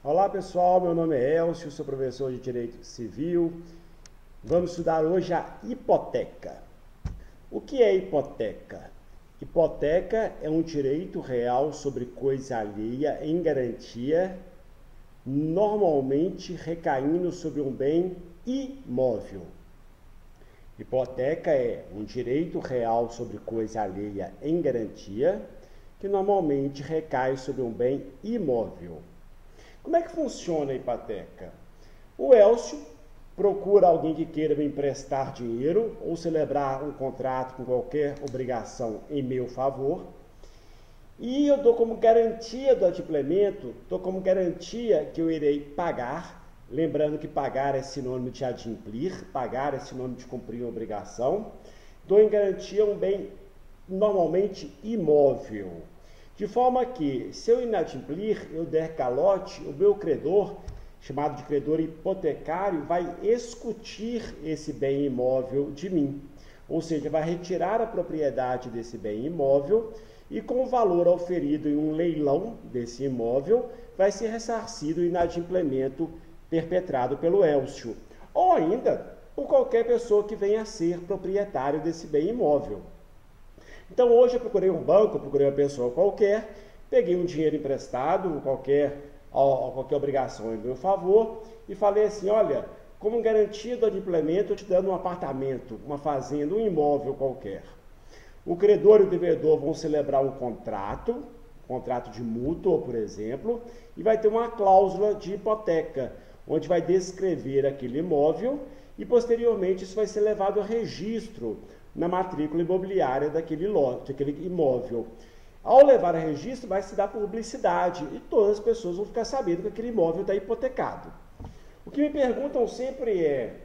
Olá pessoal, meu nome é Elcio, sou professor de Direito Civil. Vamos estudar hoje a hipoteca. O que é hipoteca? Hipoteca é um direito real sobre coisa alheia em garantia, normalmente recaindo sobre um bem imóvel. Hipoteca é um direito real sobre coisa alheia em garantia, que normalmente recai sobre um bem imóvel. Como é que funciona a hipoteca? O Elcio procura alguém que queira me emprestar dinheiro ou celebrar um contrato com qualquer obrigação em meu favor. E eu dou como garantia do adimplemento, dou como garantia que eu irei pagar, lembrando que pagar é sinônimo de adimplir, pagar é sinônimo de cumprir uma obrigação. Dou em garantia um bem normalmente imóvel. De forma que, se eu inadimplir, eu der calote, o meu credor, chamado de credor hipotecário, vai escutir esse bem imóvel de mim. Ou seja, vai retirar a propriedade desse bem imóvel e com o valor auferido em um leilão desse imóvel, vai ser ressarcido o inadimplemento perpetrado pelo Elcio. Ou ainda, por qualquer pessoa que venha a ser proprietário desse bem imóvel. Então hoje eu procurei um banco, procurei uma pessoa qualquer, peguei um dinheiro emprestado, qualquer obrigação em meu favor, e falei assim, olha, como garantia do adimplemento, eu te dando um apartamento, uma fazenda, um imóvel qualquer. O credor e o devedor vão celebrar um contrato de mútuo, por exemplo, e vai ter uma cláusula de hipoteca, onde vai descrever aquele imóvel e posteriormente isso vai ser levado a registro na matrícula imobiliária daquele imóvel. Ao levar a registro, vai se dar publicidade e todas as pessoas vão ficar sabendo que aquele imóvel está hipotecado. O que me perguntam sempre é,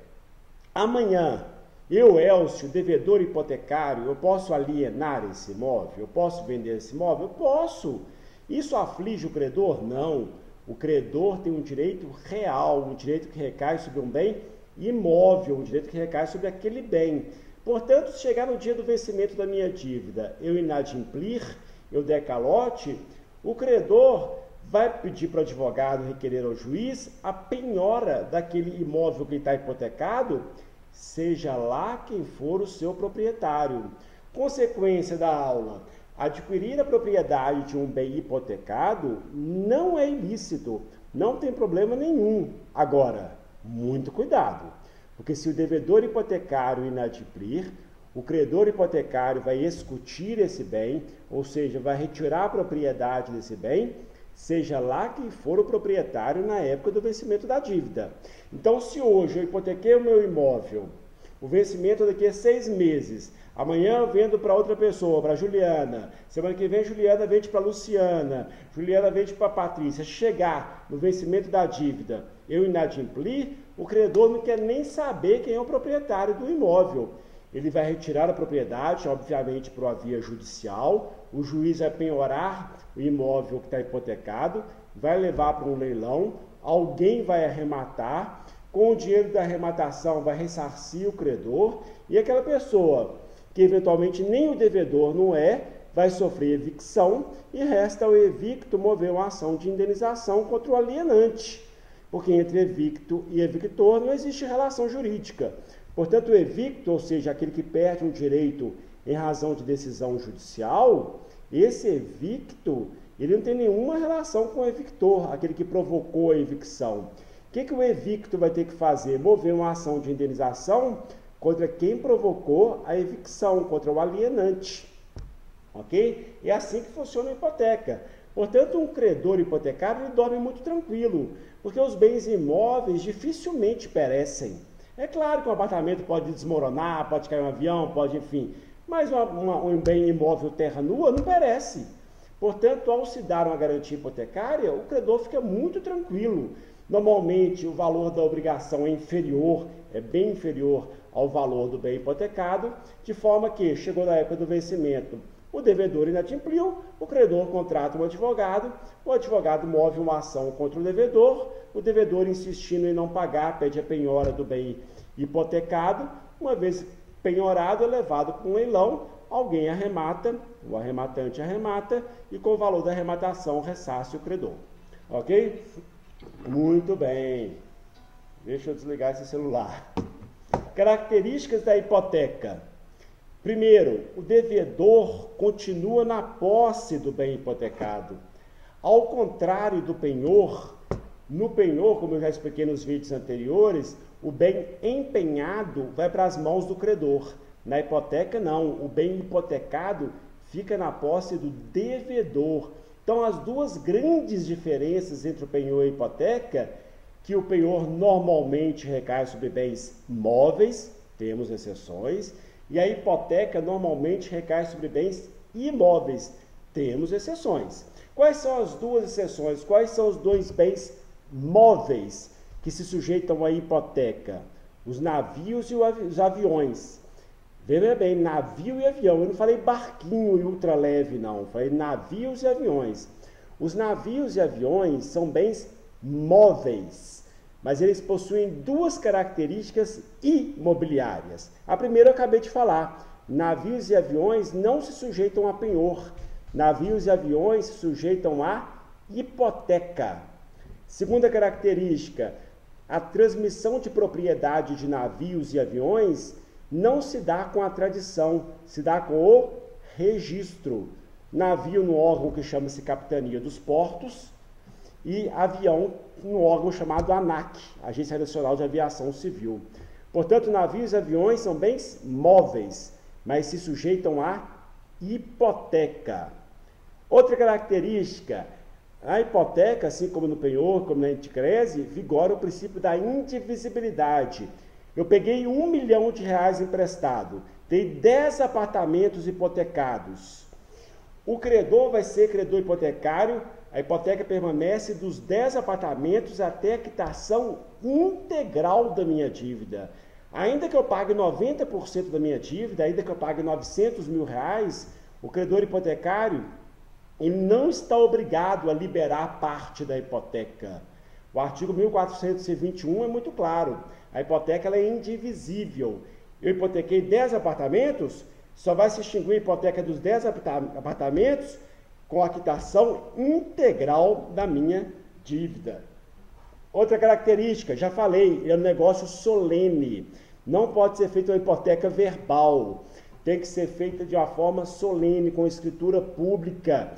amanhã, eu, Elcio, devedor hipotecário, eu posso alienar esse imóvel? Eu posso vender esse imóvel? Eu posso. Isso aflige o credor? Não. O credor tem um direito real, um direito que recai sobre um bem imóvel, um direito que recai sobre aquele bem. Portanto, se chegar no dia do vencimento da minha dívida, eu inadimplir, eu der calote, o credor vai pedir para o advogado requerer ao juiz a penhora daquele imóvel que está hipotecado, seja lá quem for o seu proprietário. Consequência da aula: adquirir a propriedade de um bem hipotecado não é ilícito, não tem problema nenhum. Agora, muito cuidado. Porque se o devedor hipotecário inadimplir, o credor hipotecário vai escutir esse bem, ou seja, vai retirar a propriedade desse bem, seja lá quem for o proprietário na época do vencimento da dívida. Então, se hoje eu hipotequei o meu imóvel, o vencimento daqui a 6 meses, amanhã eu vendo para outra pessoa, para a Juliana, semana que vem Juliana vende para a Luciana, Juliana vende para a Patrícia, chegar no vencimento da dívida, eu inadimplir, o credor não quer nem saber quem é o proprietário do imóvel. Ele vai retirar a propriedade, obviamente, por uma via judicial, o juiz vai penhorar o imóvel que está hipotecado, vai levar para um leilão, alguém vai arrematar, com o dinheiro da arrematação vai ressarcir o credor, e aquela pessoa, que eventualmente nem o devedor não é, vai sofrer evicção, e resta ao evicto mover uma ação de indenização contra o alienante, porque entre evicto e evictor não existe relação jurídica. Portanto, o evicto, ou seja, aquele que perde um direito em razão de decisão judicial, esse evicto, ele não tem nenhuma relação com o evictor, aquele que provocou a evicção. O que o evicto vai ter que fazer? Mover uma ação de indenização contra quem provocou a evicção, contra o alienante. Ok? É assim que funciona a hipoteca. Portanto, um credor hipotecário ele dorme muito tranquilo, porque os bens imóveis dificilmente perecem. É claro que um apartamento pode desmoronar, pode cair um avião, pode, enfim, mas um bem imóvel terra nua não perece. Portanto, ao se dar uma garantia hipotecária, o credor fica muito tranquilo. Normalmente, o valor da obrigação é inferior, é bem inferior ao valor do bem hipotecado, de forma que, chegou na época do vencimento, o devedor inadimpliu, o credor contrata um advogado, o advogado move uma ação contra o devedor insistindo em não pagar, pede a penhora do bem hipotecado, uma vez penhorado é levado para um leilão, alguém arremata, o arrematante arremata, e com o valor da arrematação ressarce o credor. Ok? Muito bem. Deixa eu desligar esse celular. Características da hipoteca. Primeiro, o devedor continua na posse do bem hipotecado. Ao contrário do penhor, no penhor, como eu já expliquei nos vídeos anteriores, o bem empenhado vai para as mãos do credor. Na hipoteca, não. O bem hipotecado fica na posse do devedor. Então, as duas grandes diferenças entre o penhor e a hipoteca, que o penhor normalmente recai sobre bens móveis, temos exceções, e a hipoteca normalmente recai sobre bens imóveis, temos exceções. Quais são as duas exceções? Quais são os dois bens móveis que se sujeitam à hipoteca? Os navios e os aviões. Veja bem, navio e avião. Eu não falei barquinho e ultraleve, não. Eu falei navios e aviões. Os navios e aviões são bens móveis, mas eles possuem duas características imobiliárias. A primeira eu acabei de falar. Navios e aviões não se sujeitam a penhor. Navios e aviões se sujeitam à hipoteca. Segunda característica, a transmissão de propriedade de navios e aviões não se dá com a tradição, se dá com o registro. Navio no órgão que chama-se Capitania dos Portos e avião no órgão chamado ANAC, Agência Nacional de Aviação Civil. Portanto, navios e aviões são bens móveis, mas se sujeitam à hipoteca. Outra característica, na hipoteca, assim como no penhor, como na anticrese, vigora o princípio da indivisibilidade. Eu peguei R$1 milhão emprestado, tenho 10 apartamentos hipotecados. O credor vai ser credor hipotecário, a hipoteca permanece dos 10 apartamentos até a quitação integral da minha dívida. Ainda que eu pague 90% da minha dívida, ainda que eu pague R$900 mil, o credor hipotecário ele não está obrigado a liberar parte da hipoteca. O artigo 1421 é muito claro. A hipoteca ela é indivisível. Eu hipotequei 10 apartamentos, só vai se extinguir a hipoteca dos 10 apartamentos com a quitação integral da minha dívida. Outra característica, já falei, é um negócio solene. Não pode ser feita uma hipoteca verbal. Tem que ser feita de uma forma solene, com escritura pública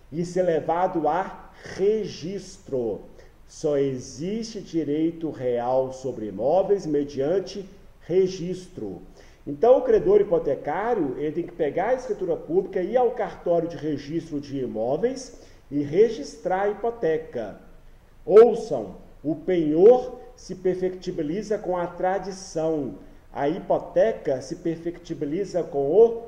e ser levado a registro. Só existe direito real sobre imóveis mediante registro. Então, o credor hipotecário ele tem que pegar a escritura pública, ir ao cartório de registro de imóveis e registrar a hipoteca. Ouçam, o penhor se perfectibiliza com a tradição. A hipoteca se perfectibiliza com o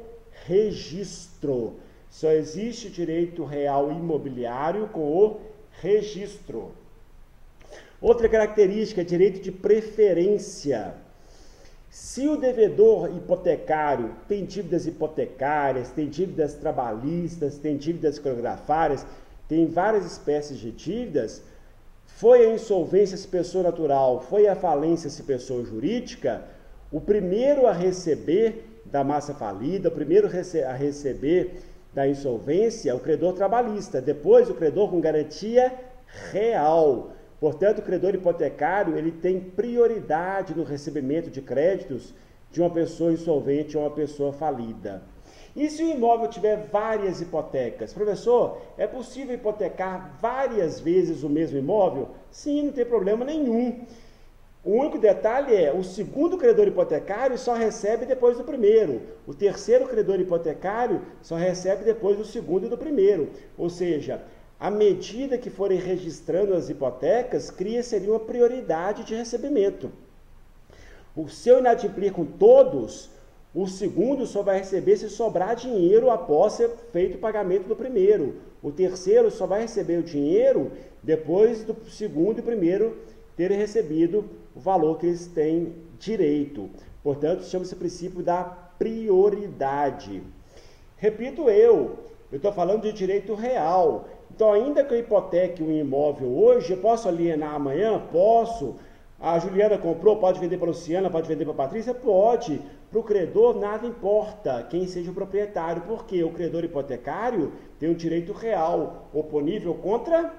registro. Só existe direito real imobiliário com o registro. Outra característica é direito de preferência. Se o devedor hipotecário tem dívidas hipotecárias, tem dívidas trabalhistas, tem dívidas coreografárias, tem várias espécies de dívidas, foi a insolvência se pessoa natural, foi a falência se pessoa jurídica, o primeiro a receber da massa falida, o primeiro a receber da insolvência é o credor trabalhista, depois o credor com garantia real. Portanto, o credor hipotecário ele tem prioridade no recebimento de créditos de uma pessoa insolvente ou uma pessoa falida. E se o imóvel tiver várias hipotecas? Professor, é possível hipotecar várias vezes o mesmo imóvel? Sim, não tem problema nenhum. O único detalhe é, o segundo credor hipotecário só recebe depois do primeiro. O terceiro credor hipotecário só recebe depois do segundo e do primeiro. Ou seja, à medida que forem registrando as hipotecas, cria-se uma prioridade de recebimento. Se eu inadimplir com todos, o segundo só vai receber se sobrar dinheiro após ser feito o pagamento do primeiro. O terceiro só vai receber o dinheiro depois do segundo e primeiro terem recebido o valor que eles têm direito. Portanto, chama-se princípio da prioridade. Repito eu estou falando de direito real. Então, ainda que eu hipoteque um imóvel hoje, eu posso alienar amanhã? Posso. A Juliana comprou, pode vender para a Luciana, pode vender para a Patrícia? Pode. Para o credor, nada importa quem seja o proprietário, porque o credor hipotecário tem um direito real, oponível contra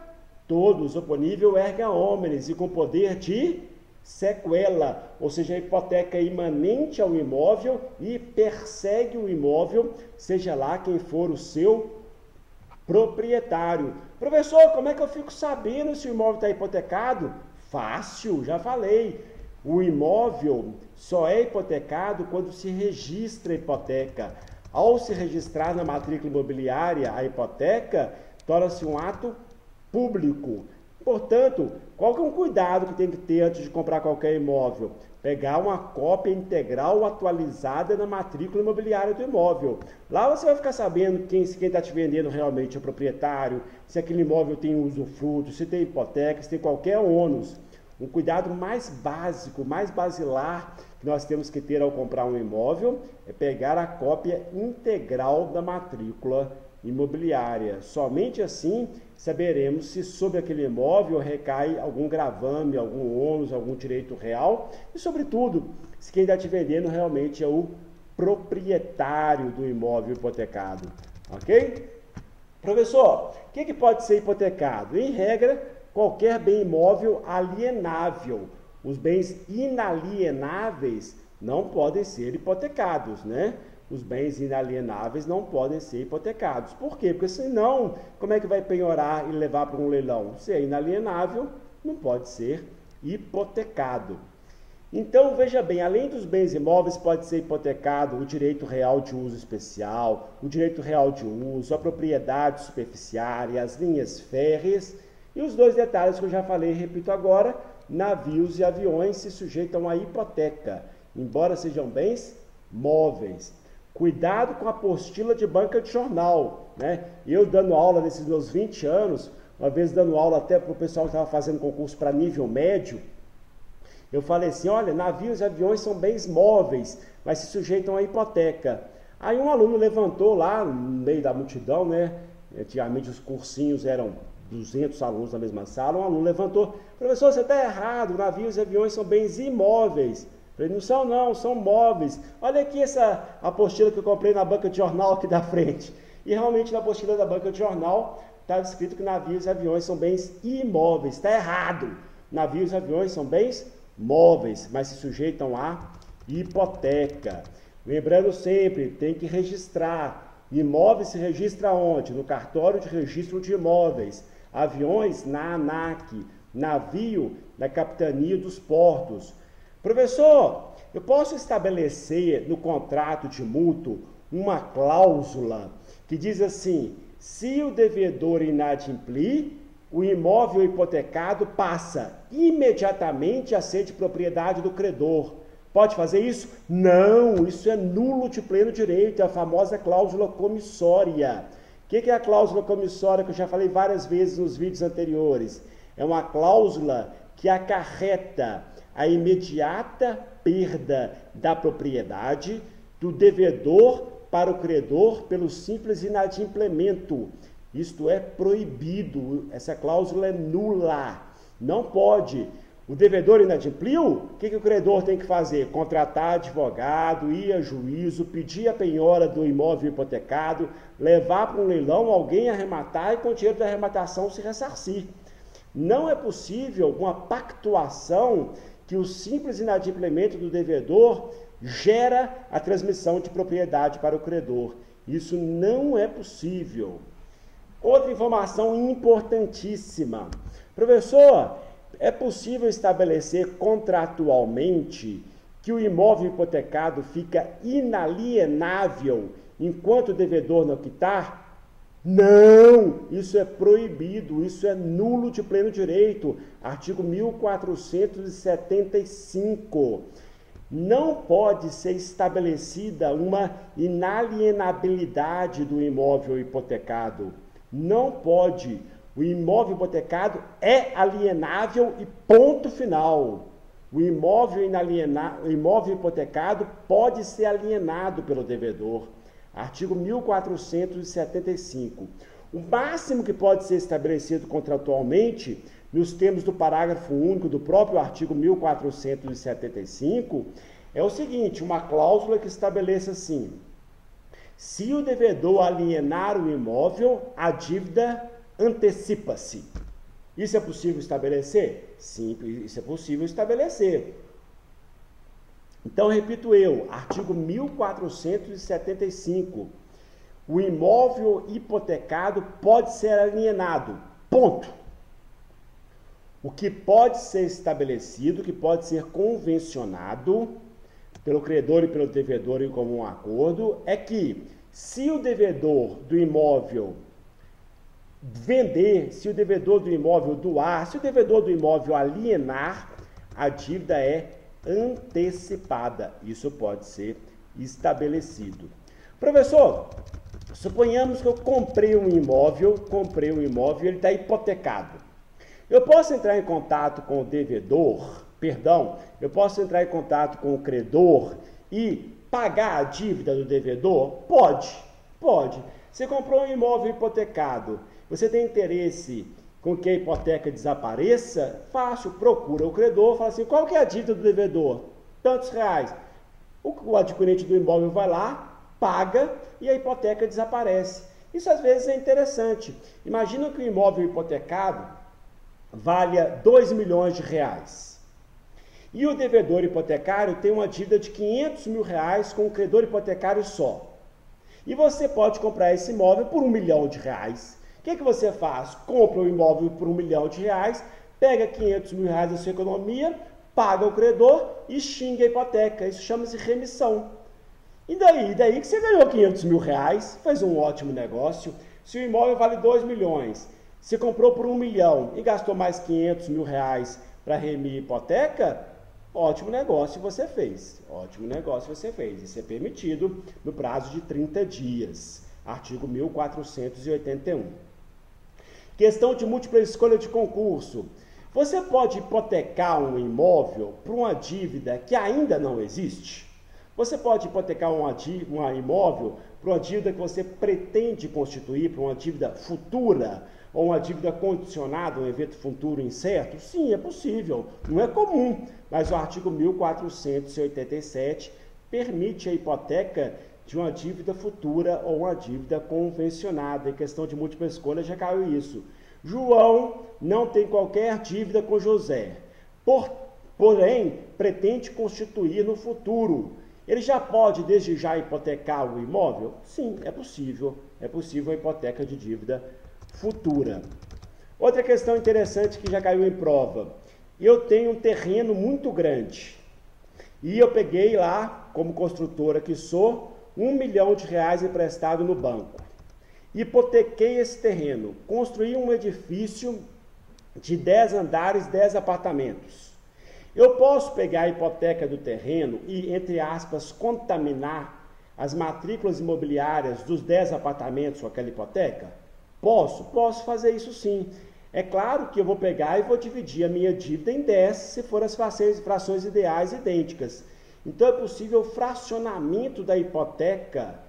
todos oponível erga omnes e com poder de sequela, ou seja, a hipoteca é imanente ao imóvel e persegue o imóvel, seja lá quem for o seu proprietário. Professor, como é que eu fico sabendo se o imóvel está hipotecado? Fácil, já falei. O imóvel só é hipotecado quando se registra a hipoteca. Ao se registrar na matrícula imobiliária a hipoteca, torna-se um ato público. Portanto, qual que é um cuidado que tem que ter antes de comprar qualquer imóvel? Pegar uma cópia integral atualizada na matrícula imobiliária do imóvel. Lá você vai ficar sabendo quem está te vendendo realmente é o proprietário, se aquele imóvel tem usufruto, se tem hipoteca, se tem qualquer ônus. Um cuidado mais básico, mais basilar que nós temos que ter ao comprar um imóvel é pegar a cópia integral da matrícula imobiliária. Somente assim saberemos se sobre aquele imóvel recai algum gravame, algum ônus, algum direito real e, sobretudo, se quem está te vendendo realmente é o proprietário do imóvel hipotecado. Ok? Professor, o que pode ser hipotecado? Em regra, qualquer bem imóvel alienável. Os bens inalienáveis não podem ser hipotecados, né? Os bens inalienáveis não podem ser hipotecados. Por quê? Porque senão, como é que vai penhorar e levar para um leilão? Se é inalienável, não pode ser hipotecado. Então, veja bem, além dos bens imóveis, pode ser hipotecado o direito real de uso especial, o direito real de uso, a propriedade superficiária, as linhas férreas e os dois detalhes que eu já falei e repito agora, navios e aviões se sujeitam à hipoteca, embora sejam bens móveis. Cuidado com a apostila de banca de jornal, né? Eu dando aula nesses meus 20 anos, uma vez dando aula até para o pessoal que estava fazendo concurso para nível médio, eu falei assim, olha, navios e aviões são bens móveis, mas se sujeitam à hipoteca. Aí um aluno levantou lá no meio da multidão, né? Antigamente os cursinhos eram 200 alunos na mesma sala, um aluno levantou, professor, você está errado, navios e aviões são bens imóveis. Eu falei, não, são móveis. Olha aqui essa apostila que eu comprei na banca de jornal aqui da frente. E realmente na apostila da banca de jornal estava escrito que navios e aviões são bens imóveis. Está errado. Navios e aviões são bens móveis, mas se sujeitam à hipoteca. Lembrando sempre, tem que registrar. Imóvel se registra onde? No cartório de registro de imóveis. Aviões na ANAC. Navio na Capitania dos Portos. Professor, eu posso estabelecer no contrato de mútuo uma cláusula que diz assim, se o devedor inadimplir, o imóvel hipotecado passa imediatamente a ser de propriedade do credor. Pode fazer isso? Não, isso é nulo de pleno direito, é a famosa cláusula comissória. O que é a cláusula comissória que eu já falei várias vezes nos vídeos anteriores? É uma cláusula que acarreta a imediata perda da propriedade do devedor para o credor pelo simples inadimplemento. Isto é proibido, essa cláusula é nula, não pode. O devedor inadimpliu, o que o credor tem que fazer? Contratar advogado, ir a juízo, pedir a penhora do imóvel hipotecado, levar para um leilão, alguém arrematar e com o dinheiro da arrematação se ressarcir. Não é possível uma pactuação que o simples inadimplemento do devedor gera a transmissão de propriedade para o credor. Isso não é possível. Outra informação importantíssima. Professor, é possível estabelecer contratualmente que o imóvel hipotecado fica inalienável enquanto o devedor não quitar? Não, isso é proibido, isso é nulo de pleno direito. Artigo 1475. Não pode ser estabelecida uma inalienabilidade do imóvel hipotecado. Não pode. O imóvel hipotecado é alienável e ponto final. O imóvel hipotecado pode ser alienado pelo devedor. Artigo 1475. O máximo que pode ser estabelecido contratualmente, nos termos do parágrafo único do próprio artigo 1475, é o seguinte, uma cláusula que estabeleça assim, se o devedor alienar o imóvel, a dívida antecipa-se. Isso é possível estabelecer? Sim, isso é possível estabelecer. Então, repito eu, artigo 1475. O imóvel hipotecado pode ser alienado. Ponto. O que pode ser estabelecido, que pode ser convencionado pelo credor e pelo devedor em comum acordo, é que se o devedor do imóvel vender, se o devedor do imóvel doar, se o devedor do imóvel alienar, a dívida é antecipada. Isso pode ser estabelecido. Professor, suponhamos que eu comprei um imóvel e ele está hipotecado. Eu posso entrar em contato com o devedor, eu posso entrar em contato com o credor e pagar a dívida do devedor? Pode. Você comprou um imóvel hipotecado, você tem interesse com que a hipoteca desapareça? Fácil, procura o credor, fala assim, qual que é a dívida do devedor? Tantos reais. O adquirente do imóvel vai lá, paga e a hipoteca desaparece. Isso às vezes é interessante. Imagina que o imóvel hipotecado valha 2 milhões de reais. E o devedor hipotecário tem uma dívida de 500 mil reais com o credor hipotecário só. E você pode comprar esse imóvel por 1 milhão de reais. O que você faz? Compra o imóvel por 1 milhão de reais, pega 500 mil reais da sua economia, paga o credor e xinga a hipoteca. Isso chama-se remissão. E daí que você ganhou 500 mil reais, fez um ótimo negócio. Se o imóvel vale 2 milhões, você comprou por 1 milhão e gastou mais 500 mil reais para remir a hipoteca, ótimo negócio você fez. Isso é permitido no prazo de 30 dias. Artigo 1481. Questão de múltipla escolha de concurso. Você pode hipotecar um imóvel por uma dívida que ainda não existe? Você pode hipotecar um imóvel por uma dívida que você pretende constituir, por uma dívida futura, ou uma dívida condicionada, um evento futuro incerto? Sim, é possível. Não é comum, mas o artigo 1487 permite a hipoteca de uma dívida futura ou uma dívida convencionada. Em questão de múltipla escolha já caiu isso. João não tem qualquer dívida com José, porém pretende constituir no futuro. Ele já pode, desde já, hipotecar o imóvel? Sim, é possível. É possível a hipoteca de dívida futura. Outra questão interessante que já caiu em prova. Eu tenho um terreno muito grande e eu peguei lá, como construtora que sou, 1 milhão de reais emprestado no banco. Hipotequei esse terreno, construí um edifício de 10 andares, 10 apartamentos. Eu posso pegar a hipoteca do terreno e, entre aspas, contaminar as matrículas imobiliárias dos 10 apartamentos com aquela hipoteca? Posso fazer isso sim. É claro que eu vou pegar e vou dividir a minha dívida em 10, se for as frações ideais idênticas. Então é possível o fracionamento da hipoteca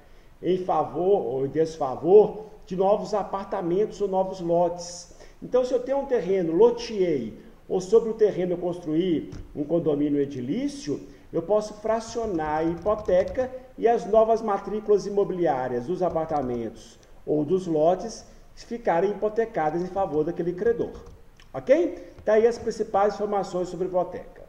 em favor ou em desfavor de novos apartamentos ou novos lotes. Então, se eu tenho um terreno, loteei, ou sobre o terreno eu construir um condomínio edilício, eu posso fracionar a hipoteca e as novas matrículas imobiliárias dos apartamentos ou dos lotes ficarem hipotecadas em favor daquele credor. Ok? Daí as principais informações sobre hipoteca.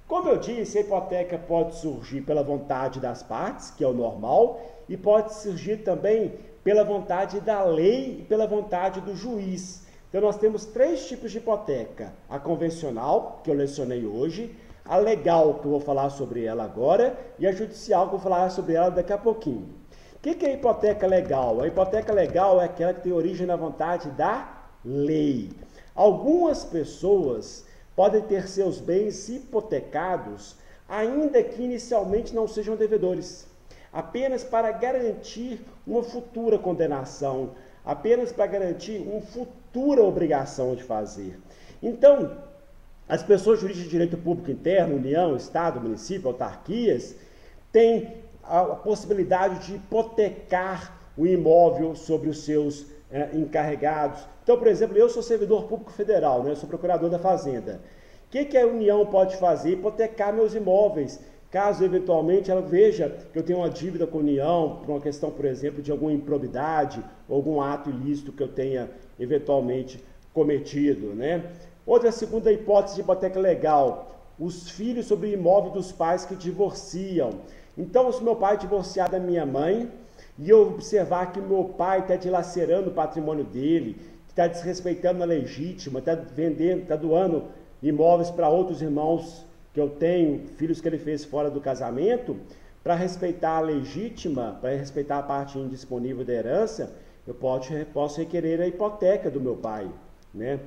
Como eu disse, a hipoteca pode surgir pela vontade das partes, que é o normal, e pode surgir também pela vontade da lei e pela vontade do juiz. Então, nós temos 3 tipos de hipoteca. A convencional, que eu lecionei hoje, a legal, que eu vou falar sobre ela agora, e a judicial, que eu vou falar sobre ela daqui a pouquinho. O que é a hipoteca legal? A hipoteca legal é aquela que tem origem na vontade da lei. Algumas pessoas podem ter seus bens hipotecados, ainda que inicialmente não sejam devedores, apenas para garantir uma futura condenação, apenas para garantir uma futura obrigação de fazer. Então, as pessoas jurídicas de direito público interno, União, Estado, município, autarquias, têm a possibilidade de hipotecar o imóvel sobre os seus encarregados. Então, por exemplo, eu sou servidor público federal, né? Eu sou procurador da Fazenda. O que a União pode fazer? Hipotecar meus imóveis, caso eventualmente ela veja que eu tenho uma dívida com a União, por uma questão, por exemplo, de alguma improbidade, ou algum ato ilícito que eu tenha eventualmente cometido, né? Outra segunda hipótese de hipoteca legal, os filhos sobre o imóvel dos pais que divorciam. Então, se meu pai divorciar da minha mãe e eu observar que meu pai está dilacerando o patrimônio dele, que está desrespeitando a legítima, está vendendo, está doando imóveis para outros irmãos que eu tenho, filhos que ele fez fora do casamento, para respeitar a legítima, para respeitar a parte indisponível da herança, eu posso requerer a hipoteca do meu pai, né?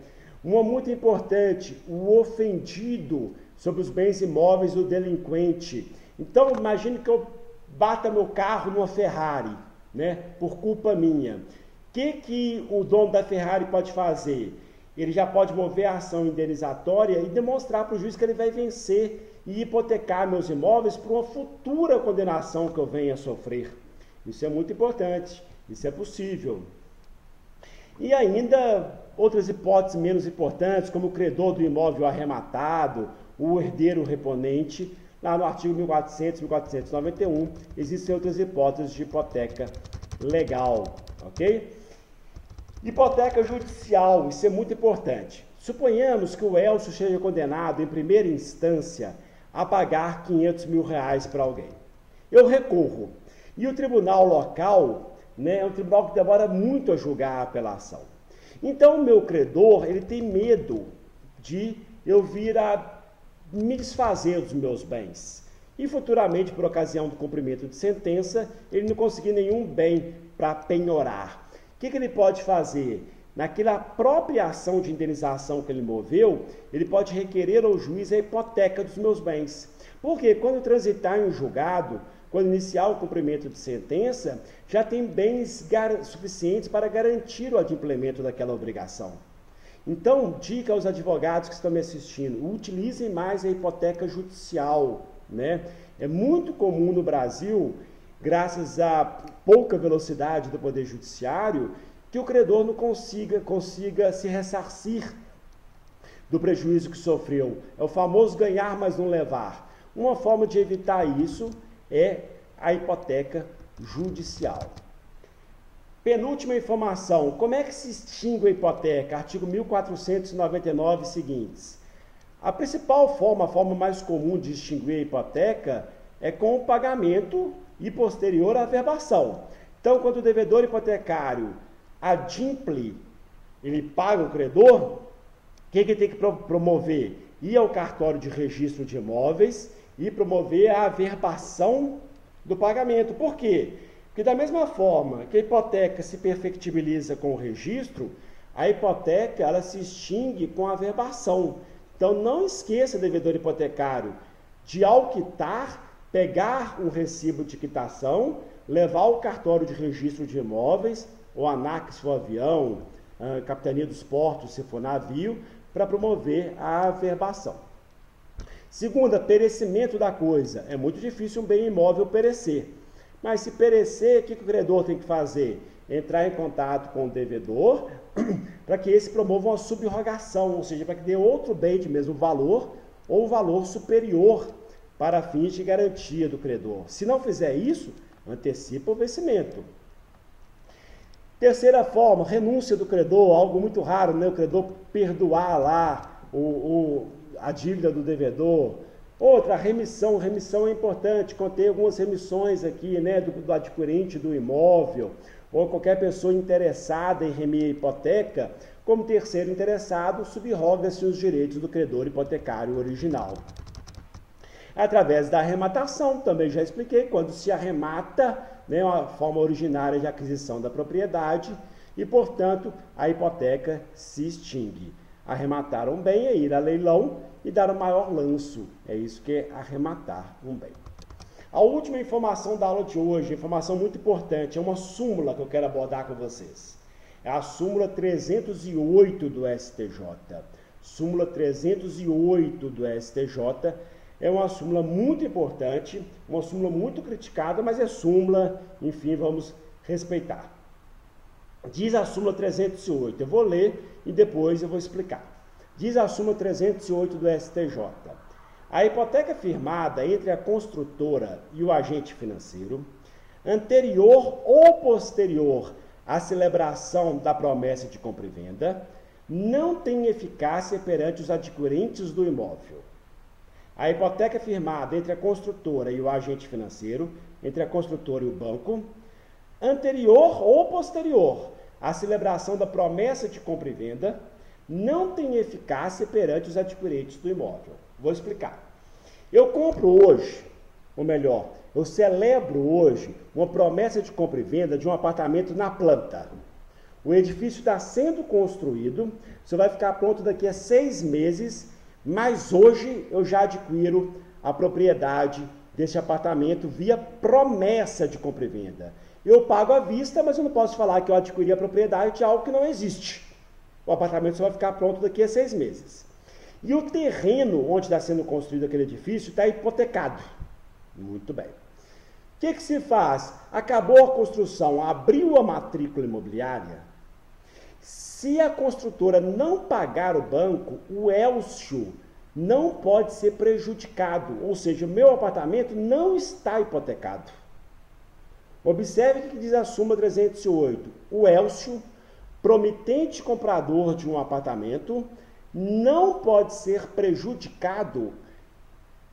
Uma muito importante, o ofendido sobre os bens imóveis do delinquente. Então, imagine que eu bata meu carro numa Ferrari, né, por culpa minha. O que o dono da Ferrari pode fazer? Ele já pode mover a ação indenizatória e demonstrar para o juiz que ele vai vencer e hipotecar meus imóveis para uma futura condenação que eu venha a sofrer. Isso é muito importante, isso é possível. E ainda outras hipóteses menos importantes, como o credor do imóvel arrematado, o herdeiro reponente. Lá no artigo 1400, 1491, existem outras hipóteses de hipoteca legal, ok? Hipoteca judicial, isso é muito importante. Suponhamos que o Elcio seja condenado em primeira instância a pagar R$500 mil para alguém. Eu recorro. E o tribunal local, né, é um tribunal que demora muito a julgar a apelação. Então, o meu credor, ele tem medo de eu vir a me desfazer dos meus bens. E futuramente, por ocasião do cumprimento de sentença, ele não conseguir nenhum bem para penhorar. O que ele pode fazer? Naquela própria ação de indenização que ele moveu, ele pode requerer ao juiz a hipoteca dos meus bens. Porque quando transitar em um julgado, quando iniciar o cumprimento de sentença, já tem bens suficientes para garantir o adimplemento daquela obrigação. Então, dica aos advogados que estão me assistindo, utilizem mais a hipoteca judicial, né? É muito comum no Brasil, graças à pouca velocidade do Poder Judiciário, que o credor não consiga se ressarcir do prejuízo que sofreu. É o famoso ganhar, mas não levar. Uma forma de evitar isso é a hipoteca judicial. Penúltima informação, como é que se extingue a hipoteca? Artigo 1499 seguintes. A principal forma, a forma mais comum de extinguir a hipoteca é com o pagamento e posterior averbação. Então, quando o devedor hipotecário adimple, ele paga o credor, o que ele tem que promover? Ir ao cartório de registro de imóveis e promover a averbação do pagamento. Por quê? Porque da mesma forma que a hipoteca se perfectibiliza com o registro, a hipoteca ela se extingue com a averbação. Então não esqueça, devedor hipotecário, de ao quitar, pegar um recibo de quitação, levar ao cartório de registro de imóveis, ou ANAC se for avião, Capitania dos Portos se for navio, para promover a averbação. Segunda, perecimento da coisa. É muito difícil um bem imóvel perecer. Mas se perecer, o que o credor tem que fazer? Entrar em contato com o devedor para que esse promova uma subrogação, ou seja, para que dê outro bem de mesmo valor ou valor superior para fins de garantia do credor. Se não fizer isso, antecipa o vencimento. Terceira forma, renúncia do credor, algo muito raro, né? O credor perdoar lá a dívida do devedor. Outra, remissão. Remissão é importante, contém algumas remissões aqui, né, do adquirente do imóvel, ou qualquer pessoa interessada em remir a hipoteca, como terceiro interessado, subroga-se os direitos do credor hipotecário original. Através da arrematação, também já expliquei, quando se arremata, né, uma forma originária de aquisição da propriedade e, portanto, a hipoteca se extingue. Arrematar um bem é ir a leilão e dar o maior lanço. É isso que é arrematar um bem. A última informação da aula de hoje, informação muito importante, é uma súmula que eu quero abordar com vocês. É a súmula 308 do STJ. Súmula 308 do STJ é uma súmula muito importante, uma súmula muito criticada, mas é súmula, enfim, vamos respeitar. Diz a súmula 308, eu vou ler e depois eu vou explicar. Diz a súmula 308 do STJ. A hipoteca firmada entre a construtora e o agente financeiro, anterior ou posterior à celebração da promessa de compra e venda, não tem eficácia perante os adquirentes do imóvel. A hipoteca firmada entre a construtora e o agente financeiro, entre a construtora e o banco, anterior ou posterior à celebração da promessa de compra e venda, não tem eficácia perante os adquirentes do imóvel. Vou explicar. Eu compro hoje, ou melhor, eu celebro hoje uma promessa de compra e venda de um apartamento na planta. O edifício está sendo construído, você vai ficar pronto daqui a 6 meses, mas hoje eu já adquiro a propriedade desse apartamento via promessa de compra e venda. Eu pago à vista, mas eu não posso falar que eu adquiri a propriedade de algo que não existe. O apartamento só vai ficar pronto daqui a 6 meses. E o terreno onde está sendo construído aquele edifício está hipotecado. Muito bem. O que se faz? Acabou a construção, abriu a matrícula imobiliária. Se a construtora não pagar o banco, o Elcio não pode ser prejudicado. Ou seja, o meu apartamento não está hipotecado. Observe o que diz a súmula 308. O Elcio, promitente comprador de um apartamento, não pode ser prejudicado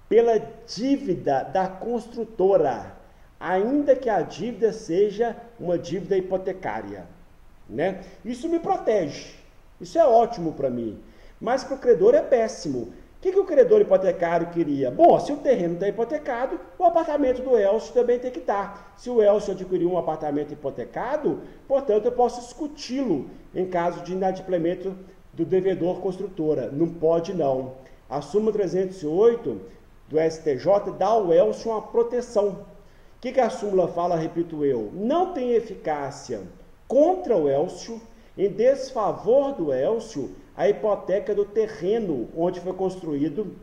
pela dívida da construtora, ainda que a dívida seja uma dívida hipotecária, né? Isso me protege, isso é ótimo para mim, mas para o credor é péssimo. O que o credor hipotecário queria? Bom, se o terreno está hipotecado, o apartamento do Elcio também tem que estar. Se o Elcio adquiriu um apartamento hipotecado, portanto, eu posso discuti-lo em caso de inadimplemento do devedor construtora. Não pode, não. A súmula 308 do STJ dá ao Elcio uma proteção. O que a súmula fala, repito eu? Não tem eficácia contra o Elcio, em desfavor do Elcio, a hipoteca do terreno onde foi construído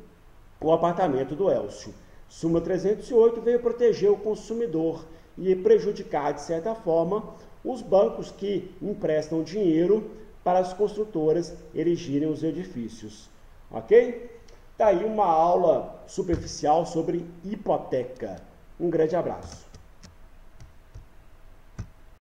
o apartamento do Elcio. Súmula 308 veio proteger o consumidor e prejudicar, de certa forma, os bancos que emprestam dinheiro para as construtoras erigirem os edifícios. Ok? Está aí uma aula superficial sobre hipoteca. Um grande abraço.